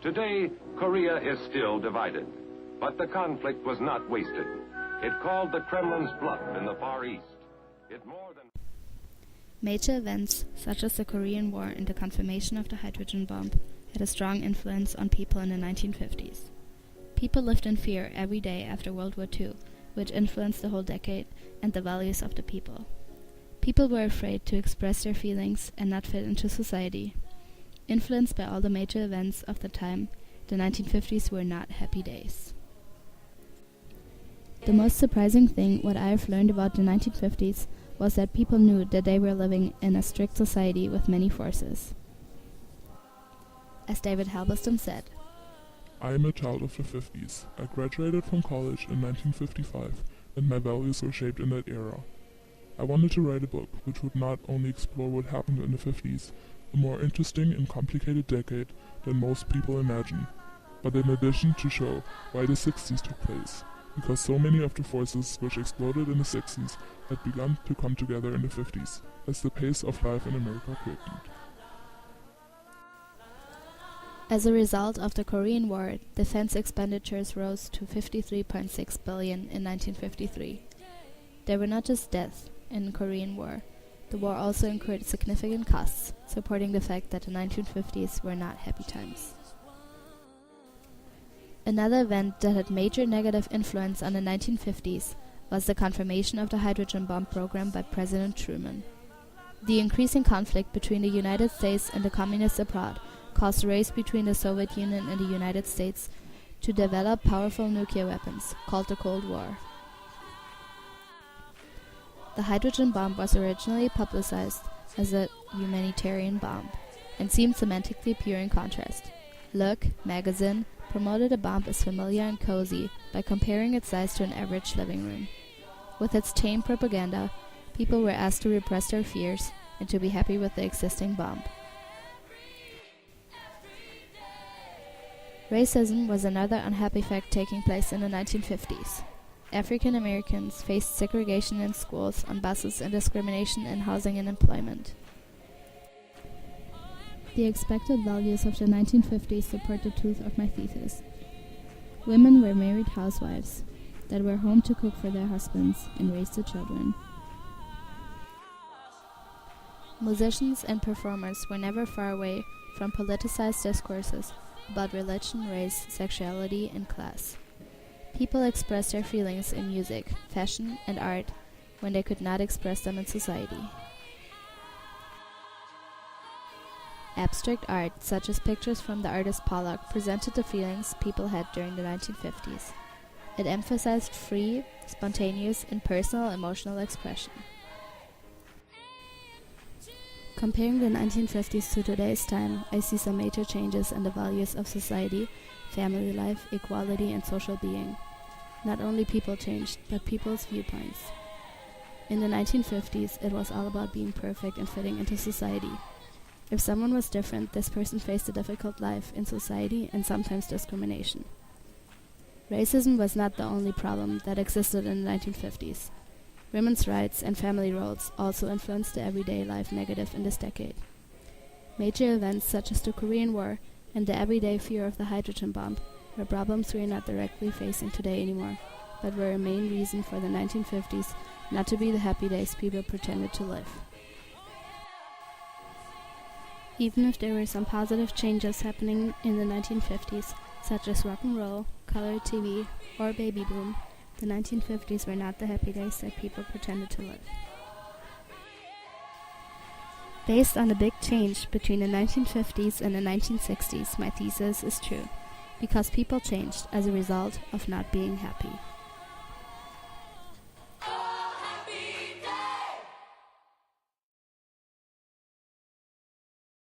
Today, Korea is still divided, but the conflict was not wasted. It called the Kremlin's bluff in the Far East. It more than Major events, such as the Korean War and the confirmation of the hydrogen bomb, had a strong influence on people in the 1950s. People lived in fear every day after World War II, which influenced the whole decade and the values of the people. People were afraid to express their feelings and not fit into society. Influenced by all the major events of the time, the 1950s were not happy days. The most surprising thing what I have learned about the 1950s was that people knew that they were living in a strict society with many forces. As David Halberstam said, I am a child of the 50s. I graduated from college in 1955, and my values were shaped in that era. I wanted to write a book which would not only explore what happened in the 50s, a more interesting and complicated decade than most people imagine, but in addition to show why the 60s took place, because so many of the forces which exploded in the 60s had begun to come together in the 50s, as the pace of life in America quickened. as a result of the Korean War, defense expenditures rose to $53.6 billion in 1953. There were not just deaths in the Korean War. The war also incurred significant costs, supporting the fact that the 1950s were not happy times. Another event that had major negative influence on the 1950s was the confirmation of the hydrogen bomb program by President Truman. The increasing conflict between the United States and the communists abroad caused a race between the Soviet Union and the United States to develop powerful nuclear weapons, called the Cold War. The hydrogen bomb was originally publicized as a humanitarian bomb and seemed semantically pure in contrast. Look magazine promoted the bomb as familiar and cozy by comparing its size to an average living room. With its tame propaganda, people were asked to repress their fears and to be happy with the existing bomb. Racism was another unhappy fact taking place in the 1950s. African Americans faced segregation in schools, on buses, and discrimination in housing and employment. The expected values of the 1950s support the truth of my thesis. Women were married housewives that were home to cook for their husbands and raise the children. Musicians and performers were never far away from politicized discourses about religion, race, sexuality, and class. People expressed their feelings in music, fashion, and art when they could not express them in society. Abstract art, such as pictures from the artist Pollock, presented the feelings people had during the 1950s. It emphasized free, spontaneous, and personal emotional expression. Comparing the 1950s to today's time, I see some major changes in the values of society, family life, equality, and social being. Not only people changed, but people's viewpoints. In the 1950s, it was all about being perfect and fitting into society. If someone was different, this person faced a difficult life in society and sometimes discrimination. Racism was not the only problem that existed in the 1950s. Women's rights and family roles also influenced the everyday life negative in this decade. Major events such as the Korean War and the everyday fear of the hydrogen bomb were problems we are not directly facing today anymore, but were a main reason for the 1950s not to be the happy days people pretended to live. Even if there were some positive changes happening in the 1950s, such as rock and roll, color TV, or baby boom, the 1950s were not the happy days that people pretended to live. Based on the big change between the 1950s and the 1960s, my thesis is true, because people changed as a result of not being happy.